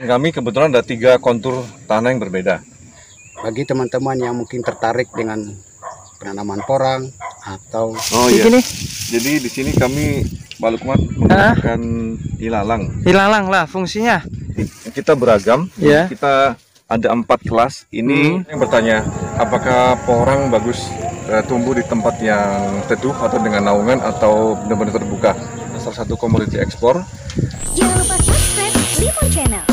Kami kebetulan ada 3 kontur tanah yang berbeda. Bagi teman-teman yang mungkin tertarik dengan penanaman porang atau iya. Jadi di sini kami Pak Lukman menggunakan ilalang. Ilalang lah fungsinya. Kita beragam. Ya. Kita ada 4 kelas. Ini yang bertanya, apakah porang bagus tumbuh di tempat yang teduh atau dengan naungan atau benar-benar terbuka? Salah satu komoditi ekspor. Jangan lupa subscribe Limon Channel.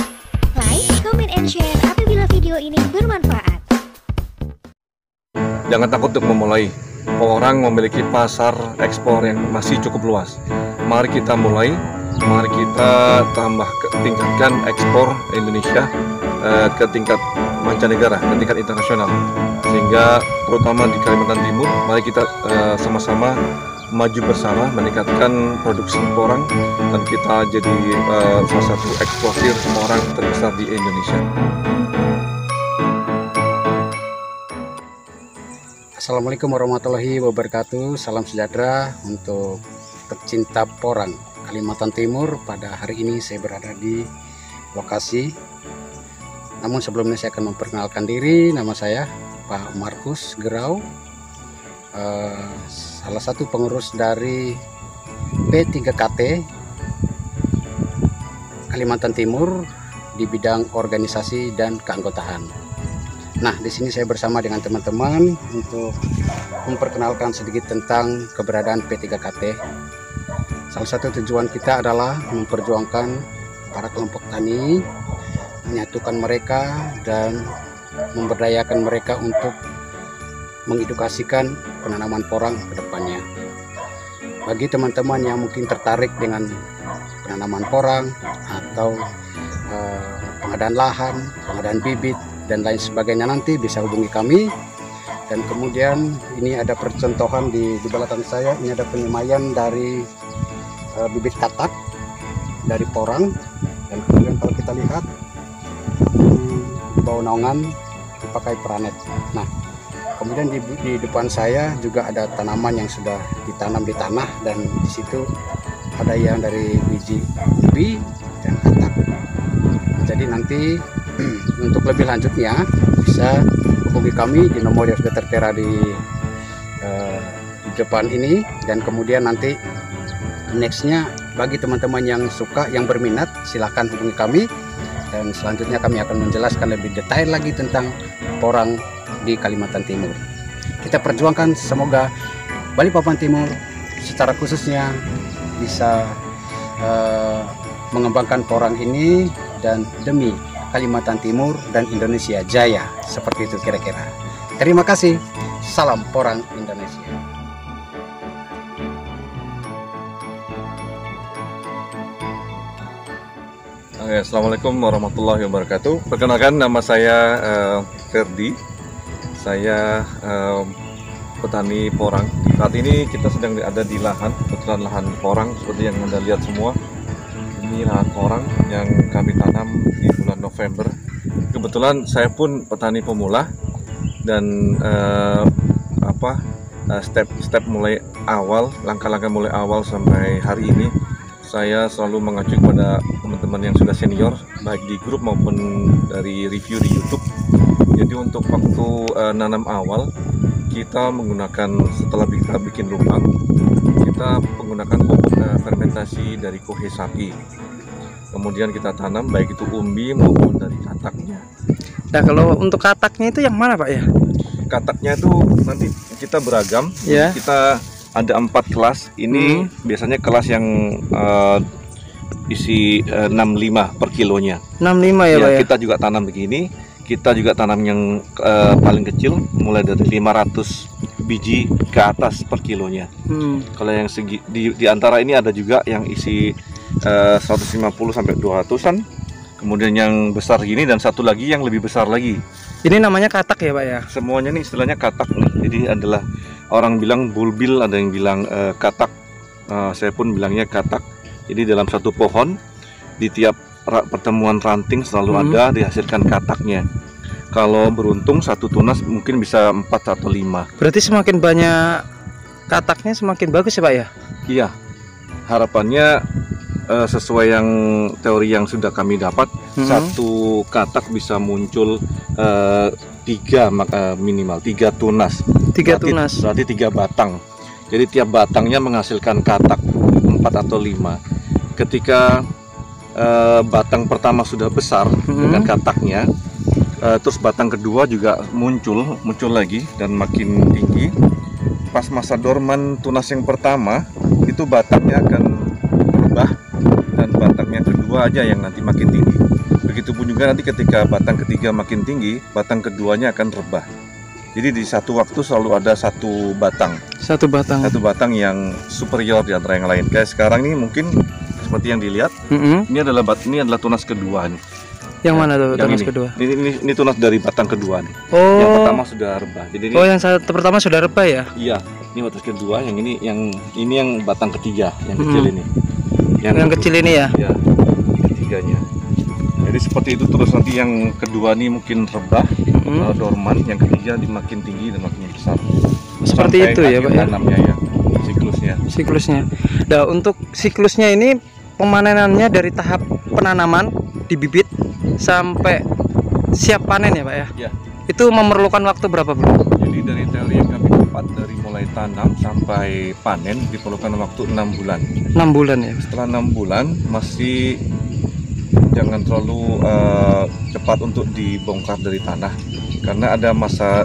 Like, comment, and share apabila video ini bermanfaat. Jangan takut untuk memulai. Porang memiliki pasar ekspor yang masih cukup luas. Mari kita mulai. Mari kita tingkatkan ekspor Indonesia ke tingkat mancanegara, ke tingkat internasional. Sehingga terutama di Kalimantan Timur, mari kita sama-sama maju bersama meningkatkan produksi porang dan kita jadi salah satu eksportir porang terbesar di Indonesia. Assalamualaikum warahmatullahi wabarakatuh. Salam sejahtera untuk pecinta porang Kalimantan Timur. Pada hari ini saya berada di lokasi. Namun sebelumnya saya akan memperkenalkan diri. Nama saya Pak Markus Gerau, salah satu pengurus dari P3KT Kalimantan Timur di bidang organisasi dan keanggotaan. Nah, di sini saya bersama dengan teman-teman untuk memperkenalkan sedikit tentang keberadaan P3KT. Salah satu tujuan kita adalah memperjuangkan para kelompok tani, menyatukan mereka dan memberdayakan mereka untuk mengedukasikan penanaman porang ke depannya. Bagi teman-teman yang mungkin tertarik dengan penanaman porang atau pengadaan lahan, pengadaan bibit dan lain sebagainya, nanti bisa hubungi kami. Dan kemudian ini ada percontohan di belakang saya, ini ada penyemaian dari bibit katak dari porang. Dan kemudian kalau kita lihat di bawah naungan dipakai Pranet. Nah, kemudian di depan saya juga ada tanaman yang sudah ditanam di tanah, dan di situ ada yang dari biji ubi dan katak. Jadi nanti untuk lebih lanjutnya bisa hubungi kami di nomor yang sudah tertera di depan ini. Dan kemudian nanti nextnya bagi teman-teman yang suka, yang berminat, silahkan hubungi kami. Dan selanjutnya kami akan menjelaskan lebih detail lagi tentang porang di Kalimantan Timur. Kita perjuangkan semoga Balikpapan Timur secara khususnya bisa mengembangkan porang ini, dan demi Kalimantan Timur dan Indonesia Jaya, seperti itu kira-kira. Terima kasih. Salam porang Indonesia. Assalamualaikum warahmatullahi wabarakatuh. Perkenalkan, nama saya Ferdi. Saya petani porang. Saat ini kita sedang ada di lahan, kebetulan lahan porang seperti yang Anda lihat semua. Ini lahan porang yang kami tanam di bulan November. Kebetulan saya pun petani pemula, dan step mulai awal, langkah-langkah mulai awal sampai hari ini, saya selalu mengacu kepada teman-teman yang sudah senior, baik di grup maupun dari review di YouTube. Jadi untuk waktu nanam awal, kita menggunakan, setelah kita bikin lubang, kita menggunakan pupuk fermentasi dari kohe sapi. Kemudian kita tanam baik itu umbi maupun dari kataknya. Nah, kalau untuk kataknya itu yang mana, Pak ya? Kataknya itu nanti kita beragam. Ya. Kita ada 4 kelas. Ini biasanya kelas yang isi 65 per kilonya. 65 ya, Pak ya? Kita juga tanam begini. Kita juga tanam yang paling kecil, mulai dari 500 biji ke atas per kilonya. Kalau yang di antara ini ada juga yang isi 150 sampai 200-an. Kemudian yang besar gini, dan satu lagi yang lebih besar lagi. Ini namanya katak ya, Pak ya? Semuanya nih istilahnya katak nih. Jadi adalah orang bilang bulbil, ada yang bilang katak. Saya pun bilangnya katak. Jadi dalam satu pohon, di tiap pertemuan ranting selalu ada dihasilkan kataknya. Kalau beruntung satu tunas mungkin bisa 4 atau 5. Berarti semakin banyak kataknya semakin bagus ya, Pak ya? Iya. Harapannya sesuai yang teori yang sudah kami dapat, satu katak bisa muncul minimal 3 tunas. 3 tunas. Berarti 3 batang. Jadi tiap batangnya menghasilkan katak 4 atau 5. Ketika batang pertama sudah besar dengan kataknya, terus batang kedua juga muncul lagi dan makin tinggi. Pas masa dorman tunas yang pertama itu batangnya akan berubah dan batang yang kedua aja yang nanti makin tinggi. Begitupun juga nanti ketika batang ketiga makin tinggi, batang keduanya akan rebah. Jadi di satu waktu selalu ada satu batang yang superior di antara yang lain. Kayak sekarang ini mungkin seperti yang dilihat, ini adalah tunas kedua nih. Yang mana tuh yang tunas ini. kedua? Ini tunas dari batang kedua nih. Oh. Yang pertama sudah rebah. Jadi ini, yang pertama sudah rebah ya? Iya, ini batang kedua. Yang ini yang batang ketiga, yang kecil ini. Yang kecil ini ya? Iya, ketiganya. Jadi seperti itu terus, nanti yang kedua nih mungkin rebah, dorman, yang ketiga makin tinggi dan makin besar. Seperti itu ya, Pak ya? Tanamnya ya, siklusnya. Nah, untuk siklusnya ini pemanenannya dari tahap penanaman di bibit sampai siap panen ya, Pak ya? Iya. Itu memerlukan waktu berapa, Bro? Jadi dari teori yang kami dapat, dari mulai tanam sampai panen diperlukan waktu 6 bulan. 6 bulan ya? Setelah 6 bulan masih jangan terlalu cepat untuk dibongkar dari tanah, karena ada masa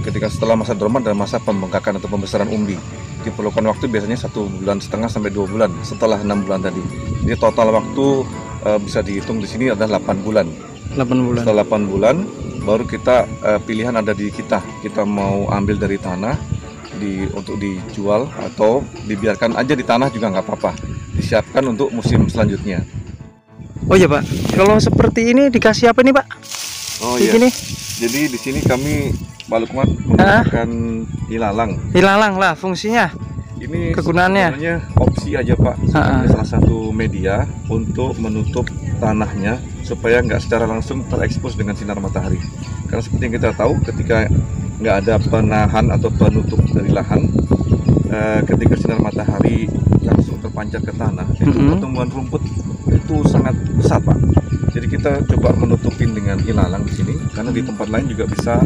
ketika setelah masa dorman dan masa pembengkakan atau pembesaran umbi. Diperlukan waktu biasanya 1,5 bulan sampai 2 bulan setelah 6 bulan tadi. Jadi total waktu bisa dihitung di sini adalah 8 bulan. 8 bulan. Setelah 8 bulan baru kita pilihan ada di kita mau ambil dari tanah untuk dijual atau dibiarkan aja di tanah juga nggak apa-apa. Disiapkan untuk musim selanjutnya. Oh iya, Pak. Kalau seperti ini dikasih apa nih, Pak? Oh iya. Gini. Jadi di sini kami Pak Lukman menggunakan ilalang. Ilalang lah fungsinya. Ini kegunaannya sebenarnya opsi aja, Pak. Salah satu media untuk menutup tanahnya supaya nggak secara langsung terekspos dengan sinar matahari. Karena seperti yang kita tahu, ketika nggak ada penahan atau penutup dari lahan, ketika sinar matahari langsung terpancar ke tanah, itu pertumbuhan rumput itu sangat besar, Pak. Jadi kita coba menutupin dengan ilalang di sini, karena di tempat lain juga bisa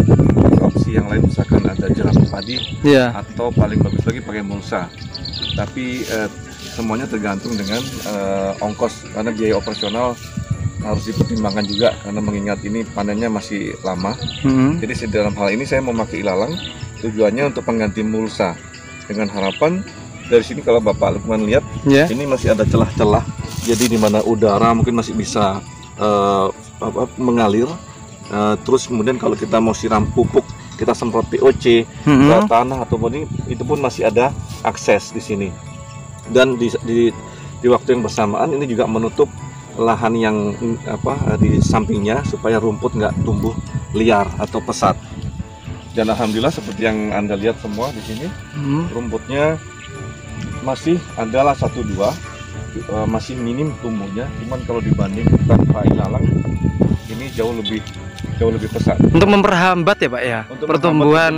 opsi yang lain, misalkan ada jerami padi, atau paling bagus lagi pakai mulsa. Tapi semuanya tergantung dengan ongkos, karena biaya operasional harus dipertimbangkan juga, karena mengingat ini panennya masih lama. Jadi dalam hal ini saya memakai ilalang, tujuannya untuk pengganti mulsa, dengan harapan dari sini kalau Bapak Lukman lihat, ini masih ada celah-celah, jadi di mana udara mungkin masih bisa mengalir. Terus kemudian kalau kita mau siram pupuk, kita semprot POC ke tanah ataupun ini, itu pun masih ada akses di sini. Dan di waktu yang bersamaan ini juga menutup lahan yang di sampingnya supaya rumput nggak tumbuh liar atau pesat. Dan alhamdulillah seperti yang Anda lihat semua di sini, rumputnya masih adalah 1-2, masih minim tumbuhnya. Cuman kalau dibanding tanpa ilalang, ini jauh lebih pesat. Untuk memperhambat ya, Pak ya, untuk pertumbuhan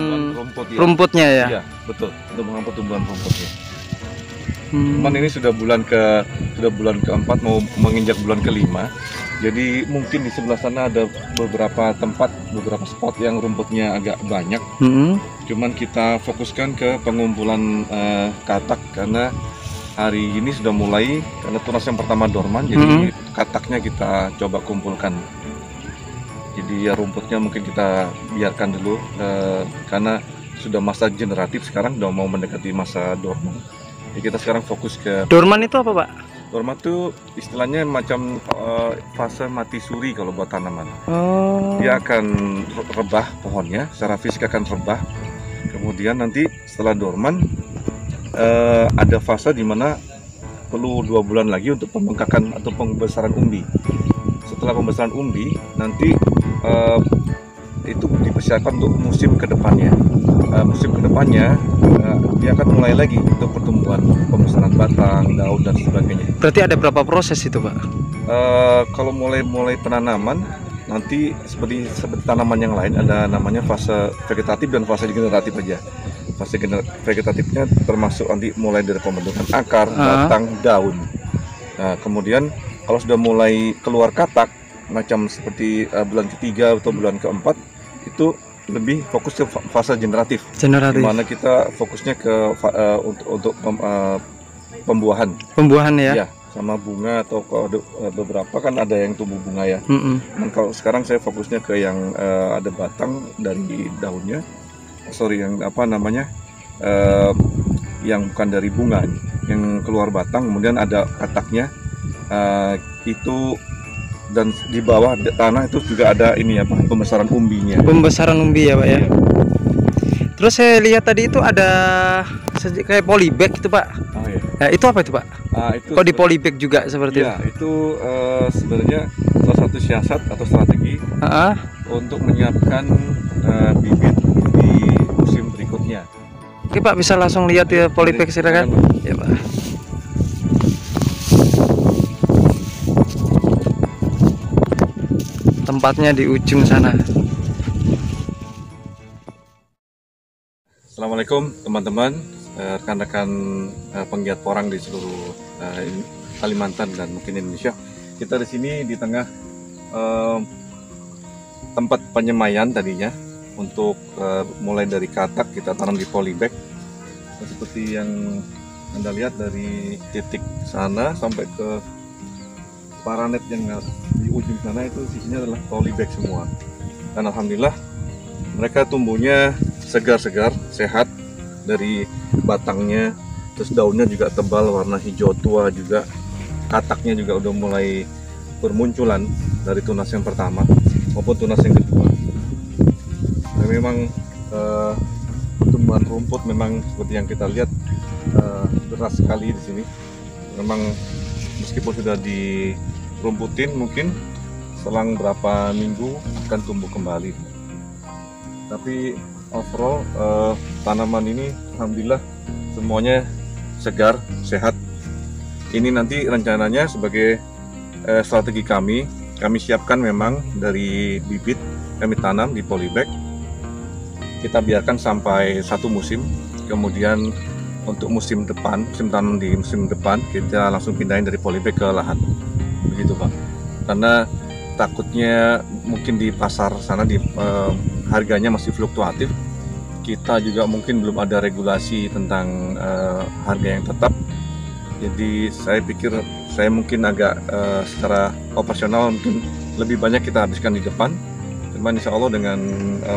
rumputnya ya. Iya, betul. Untuk menghambat pertumbuhan rumputnya. Cuman ini sudah bulan keempat, mau menginjak bulan kelima. Jadi mungkin di sebelah sana ada beberapa spot yang rumputnya agak banyak. Cuman kita fokuskan ke pengumpulan katak, karena hari ini sudah mulai, karena tunas yang pertama dorman, jadi kataknya kita coba kumpulkan. Jadi ya rumputnya mungkin kita biarkan dulu, karena sudah masa generatif, sekarang sudah mau mendekati masa dorman. Jadi kita sekarang fokus ke... Dorman itu apa, Pak? Dorman itu istilahnya macam fase mati suri kalau buat tanaman. Dia akan rebah pohonnya, secara fisik akan rebah. Kemudian nanti setelah dorman, ada fase di mana perlu 2 bulan lagi untuk pembengkakan atau pembesaran umbi. Setelah pembesaran umbi, nanti itu dipersiapkan untuk musim kedepannya. Musim kedepannya dia akan mulai lagi untuk pertumbuhan, pembesaran batang, daun dan sebagainya. Berarti ada berapa proses itu, Pak? Kalau mulai penanaman, nanti seperti tanaman yang lain ada namanya fase vegetatif dan fase generatif aja. Fase vegetatifnya termasuk nanti mulai dari pembentukan akar, batang, daun. Nah, kemudian kalau sudah mulai keluar katak macam seperti bulan ketiga atau bulan keempat, itu lebih fokus ke fase generatif. Di mana kita fokusnya ke untuk pembuahan. Pembuahan ya? Ya, sama bunga atau beberapa kan ada yang tumbuh bunga ya. Dan kalau sekarang saya fokusnya ke yang ada batang dari daunnya, yang apa namanya, yang bukan dari bunga, yang keluar batang, kemudian ada kataknya, itu, dan di bawah tanah itu juga ada ini apa, pembesaran umbinya. Pembesaran umbi ya Pak ya. Terus saya lihat tadi itu ada kayak polybag itu Pak. Oh, iya. Nah, itu apa itu Pak? Itu kok di polybag juga seperti ya, itu sebenarnya salah satu siasat atau strategi untuk menyiapkan bibit di musim berikutnya. Oke Pak, bisa langsung lihat ya polybag, silakan. Ya Pak. Tempatnya di ujung sana. Assalamualaikum teman-teman, rekan-rekan penggiat porang di seluruh Kalimantan dan mungkin Indonesia. Kita di sini di tengah tempat penyemaian tadinya untuk mulai dari katak kita tanam di polybag. Seperti yang Anda lihat dari titik sana sampai ke paranet yang di ujung sana, itu sisinya adalah polybag semua. Dan alhamdulillah mereka tumbuhnya segar-segar, sehat dari batangnya, terus daunnya juga tebal, warna hijau tua juga, kataknya juga udah mulai bermunculan dari tunas yang pertama maupun tunas yang kedua. Nah, memang tumbuhan rumput memang seperti yang kita lihat deras sekali di sini. Memang meskipun sudah dirumputin, mungkin selang berapa minggu akan tumbuh kembali. Tapi overall tanaman ini alhamdulillah semuanya segar, sehat. Ini nanti rencananya sebagai strategi kami siapkan memang dari bibit, kami tanam di polybag. Kita biarkan sampai satu musim, kemudian untuk musim depan, musim tanam di musim depan kita langsung pindahin dari polybag ke lahan. Begitu Pak. Karena takutnya mungkin di pasar sana harganya masih fluktuatif. Kita juga mungkin belum ada regulasi tentang harga yang tetap. Jadi saya pikir saya mungkin agak secara operasional mungkin lebih banyak kita habiskan di depan. Cuman insya Allah dengan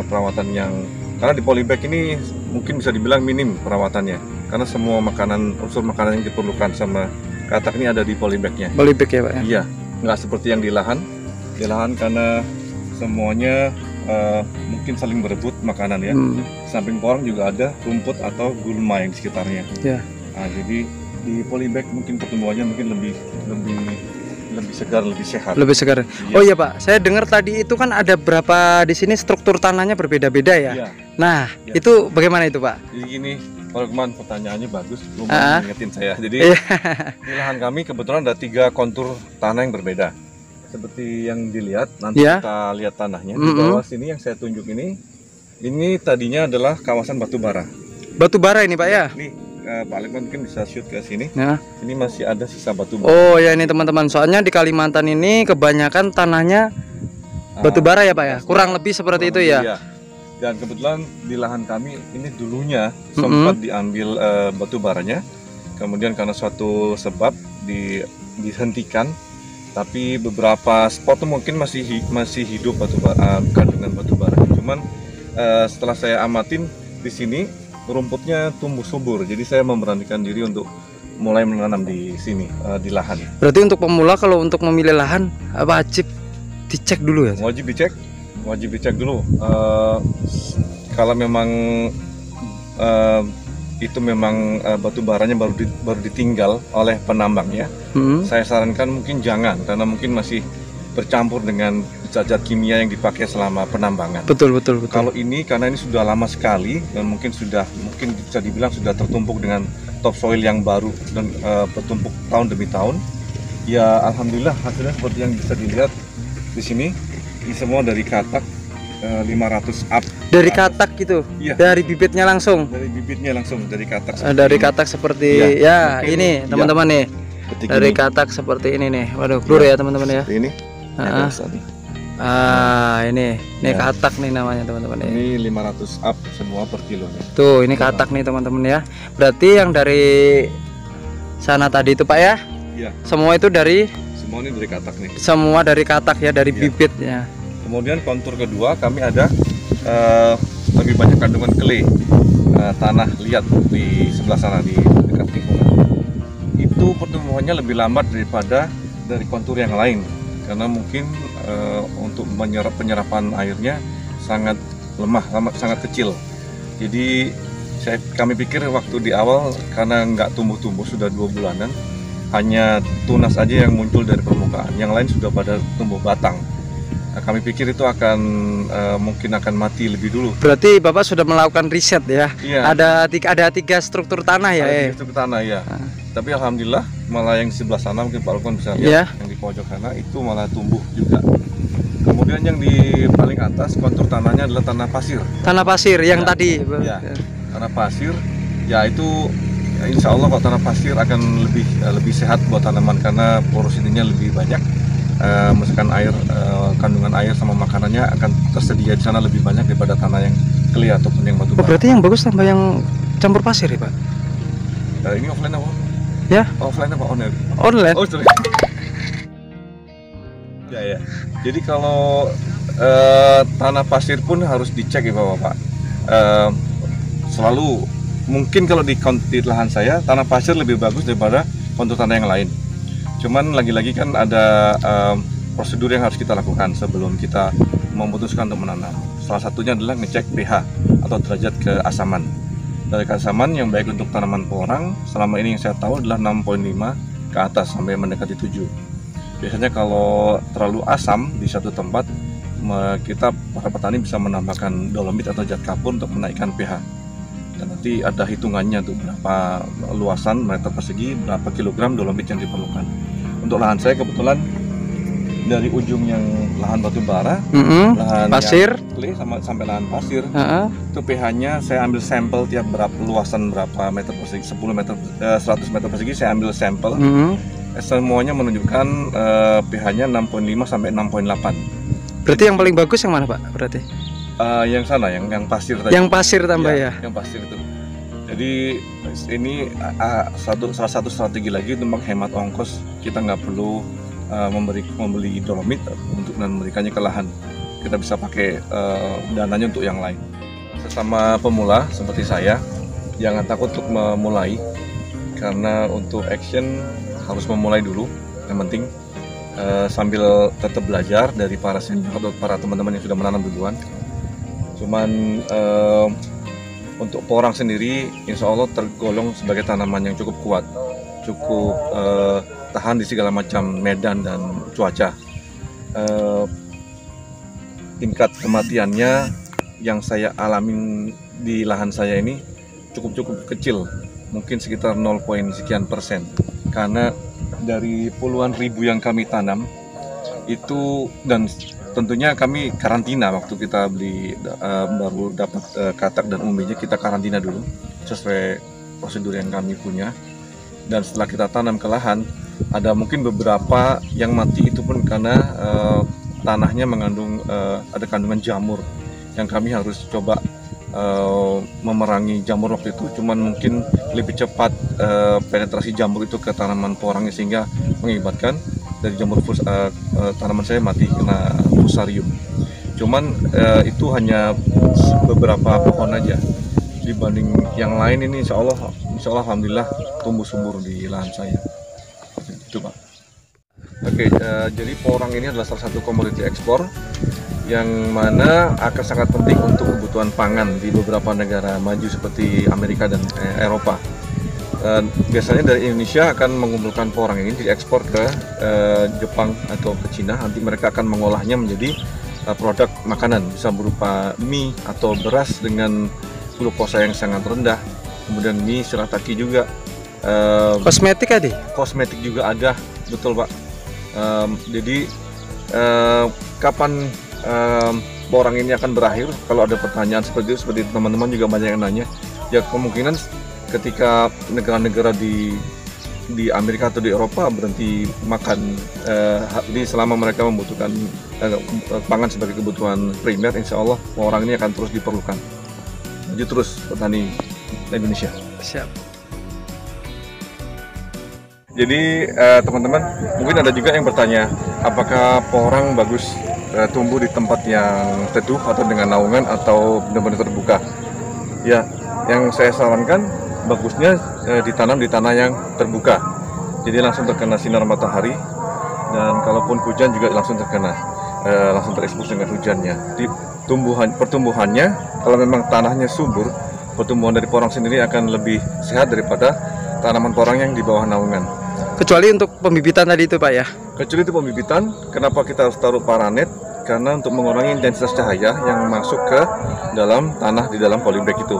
perawatan yang, karena di polybag ini mungkin bisa dibilang minim perawatannya, karena semua unsur makanan yang diperlukan sama katak ini ada di polybagnya. Polybag ya Pak ya? Iya, nggak seperti yang di lahan. Di lahan karena semuanya mungkin saling berebut makanan ya. Samping porang juga ada rumput atau gulma yang di sekitarnya. Ya. Nah, jadi di polybag mungkin pertumbuhannya mungkin lebih segar, lebih sehat. Lebih segar. Iya. Oh iya Pak, saya dengar tadi itu kan ada berapa di sini struktur tanahnya berbeda-beda ya. Iya. Nah, Iya. itu bagaimana itu Pak? Jadi gini, Pak Lukman, pertanyaannya bagus, lumayan ngingetin saya. Jadi di lahan kami kebetulan ada 3 kontur tanah yang berbeda. Seperti yang dilihat, nanti kita lihat tanahnya. Di bawah sini yang saya tunjuk ini tadinya adalah kawasan batu bara. Batu bara ini Pak ya? Ini Pak Lukman mungkin bisa shoot ke sini. Ya. Ini masih ada sisa batu bara. Oh ya ini teman-teman, soalnya di Kalimantan ini kebanyakan tanahnya batu bara ya Pak ya? Kurang lebih seperti itu ya? Iya. Dan kebetulan di lahan kami ini dulunya sempat diambil batu baranya, kemudian karena suatu sebab dihentikan, tapi beberapa spot mungkin masih hidup kandungan batu bara. Cuman setelah saya amatin di sini rumputnya tumbuh subur, jadi saya memberanikan diri untuk mulai menanam di sini di lahan. Berarti untuk pemula kalau untuk memilih lahan wajib dicek dulu ya? Wajib dicek dulu. Kalau memang itu memang batu baranya baru ditinggal oleh penambangnya, saya sarankan mungkin jangan, karena mungkin masih bercampur dengan zat-zat kimia yang dipakai selama penambangan. Betul. Kalau ini karena ini sudah lama sekali dan mungkin bisa dibilang sudah tertumpuk dengan topsoil yang baru dan bertumpuk tahun demi tahun. Ya alhamdulillah hasilnya seperti yang bisa dilihat di sini. Ini semua dari katak 500 up. Dari katak gitu? Iya. Dari bibitnya langsung? Dari bibitnya langsung, dari katak. Dari katak seperti ya ini teman-teman nih. Seperti dari gini. katak seperti ini nih. Waduh, blur ya teman-teman ya. Seperti ini. Ah. Ini Ya. katak nih namanya teman-teman ya. Ini 500 up semua per kilo nih. Tuh, ini katak nih teman-teman ya. Berarti yang dari sana tadi itu Pak ya? Iya. Semua itu dari Semua ini dari katak nih. semua dari katak ya, dari Iya. bibitnya. Kemudian kontur kedua kami ada lebih banyak kandungan clay, tanah liat di sebelah sana di dekat lingkungan. Itu pertumbuhannya lebih lambat daripada dari kontur yang lain karena mungkin untuk penyerapan airnya sangat lemah, sangat kecil. Jadi kami pikir waktu di awal karena nggak tumbuh-tumbuh sudah 2 bulanan, hanya tunas aja yang muncul dari permukaan, yang lain sudah pada tumbuh batang. Nah, kami pikir itu akan mungkin akan mati lebih dulu. Berarti Bapak sudah melakukan riset ya? Iya. Ada 3 struktur tanah ya? Ada di tanah ya. Tapi alhamdulillah malah yang di sebelah sana mungkin Pak Lukman bisa lihat, Iya. yang di pojok sana itu malah tumbuh juga. Kemudian yang di paling atas kontur tanahnya adalah tanah pasir. Tanah pasir yang Ya. tadi. Ya. Tanah pasir, ya itu ya insya Allah kalau tanah pasir akan lebih sehat buat tanaman karena porositinya lebih banyak. Misalkan air, kandungan air sama makanannya akan tersedia di sana lebih banyak daripada tanah yang clay ataupun yang batu Oh, bara. berarti yang bagus tambah yang campur pasir ya Pak? Ini offline apa? Ya. Offline apa online? Online? Oh, sorry. Ya. Jadi kalau tanah pasir pun harus dicek ya Bapak. Selalu mungkin kalau di lahan saya tanah pasir lebih bagus daripada kontur tanah yang lain. Cuman lagi-lagi kan ada prosedur yang harus kita lakukan sebelum kita memutuskan untuk menanam. Salah satunya adalah ngecek pH atau derajat keasaman. Dari keasaman yang baik untuk tanaman porang selama ini yang saya tahu adalah 6,5 ke atas sampai mendekati 7. Biasanya kalau terlalu asam di satu tempat, kita para petani bisa menambahkan dolomit atau zat kapur untuk menaikkan pH. Dan nanti ada hitungannya tuh berapa luasan meter persegi, berapa kilogram dolomit yang diperlukan. Untuk lahan saya kebetulan dari ujung yang lahan batu bara, lahan Pasir. yang clay sampai lahan pasir, Heeh. itu pH-nya saya ambil sampel tiap luasan berapa meter persegi, 100 meter persegi saya ambil sampel. Semuanya menunjukkan pH-nya 6,5 sampai 6,8. Berarti yang paling bagus yang mana Pak? Berarti Yang sana, yang pasir tadi. yang pasir tambah Iya, ya? Yang pasir itu. Jadi ini salah satu strategi lagi untuk menghemat ongkos. Kita nggak perlu membeli dolomit untuk memberikannya ke lahan. Kita bisa pakai dananya untuk yang lain. Sesama pemula seperti saya, jangan takut untuk memulai karena untuk action harus memulai dulu. Yang penting sambil tetap belajar dari para senior atau para teman-teman yang sudah menanam duluan. Cuman untuk porang sendiri insya Allah tergolong sebagai tanaman yang cukup kuat, cukup tahan di segala macam medan dan cuaca. Tingkat kematiannya yang saya alamin di lahan saya ini cukup kecil, mungkin sekitar 0, sekian persen, karena dari puluhan ribu yang kami tanam itu, dan tentunya kami karantina waktu kita beli baru dapat katak dan umbinya, kita karantina dulu sesuai prosedur yang kami punya. Dan setelah kita tanam ke lahan, ada mungkin beberapa yang mati itu pun karena tanahnya mengandung ada kandungan jamur yang kami harus coba memerangi jamur waktu itu. Cuman mungkin lebih cepat penetrasi jamur itu ke tanaman porangnya sehingga mengakibatkan dari jamur tanaman saya mati kena fusarium. Cuman itu hanya beberapa pohon aja dibanding yang lain. Ini insya Allah alhamdulillah tumbuh subur di lahan saya. Itu Pak. Oke, jadi porang ini adalah salah satu komoditi ekspor yang mana akan sangat penting untuk kebutuhan pangan di beberapa negara maju seperti Amerika dan Eropa. Biasanya dari Indonesia akan mengumpulkan porang ini diekspor ke Jepang atau ke Cina. Nanti mereka akan mengolahnya menjadi produk makanan, bisa berupa mie atau beras dengan glukosa yang sangat rendah. Kemudian mie shirataki juga. Kosmetik tadi? Kosmetik juga ada, betul Pak. Jadi kapan porang ini akan berakhir? Kalau ada pertanyaan seperti itu, seperti teman-teman juga banyak yang nanya. Ya kemungkinan ketika negara-negara di di Amerika atau di Eropa berhenti makan. Jadi selama mereka membutuhkan pangan sebagai kebutuhan primer, insya Allah orang ini akan terus diperlukan. Maju terus petani Indonesia. Siap. Jadi teman-teman, mungkin ada juga yang bertanya, apakah porang bagus tumbuh di tempat yang teduh atau dengan naungan atau benar-benar terbuka? Ya, yang saya sarankan bagusnya ditanam di tanah yang terbuka, jadi langsung terkena sinar matahari, dan kalaupun hujan juga langsung terkena, langsung terekspos dengan hujannya. Di pertumbuhannya, kalau memang tanahnya subur, pertumbuhan dari porang sendiri akan lebih sehat daripada tanaman porang yang di bawah naungan. Kecuali untuk pembibitan tadi itu Pak ya? Kecuali itu pembibitan, kenapa kita harus taruh paranet? Karena untuk mengurangi intensitas cahaya yang masuk ke dalam tanah di dalam polybag itu.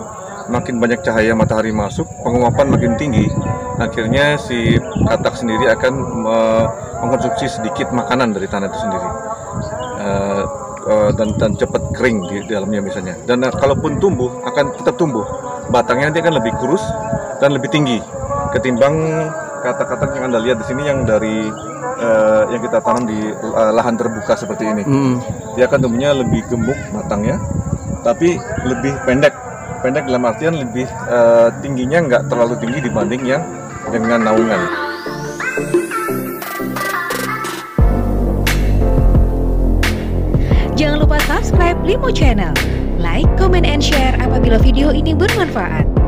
Makin banyak cahaya matahari masuk, penguapan makin tinggi, akhirnya si katak sendiri akan mengkonsumsi sedikit makanan dari tanah itu sendiri, dan cepat kering di dalamnya misalnya. Dan kalaupun tumbuh, akan tetap tumbuh, batangnya nanti akan lebih kurus dan lebih tinggi ketimbang katak-katak yang Anda lihat di sini yang dari yang kita tanam di lahan terbuka seperti ini. Dia akan tumbuhnya lebih gemuk batangnya, tapi lebih pendek dalam artian lebih tingginya nggak terlalu tinggi dibanding yang dengan naungan. Jangan lupa subscribe Limo Channel, like, comment, and share apabila video ini bermanfaat.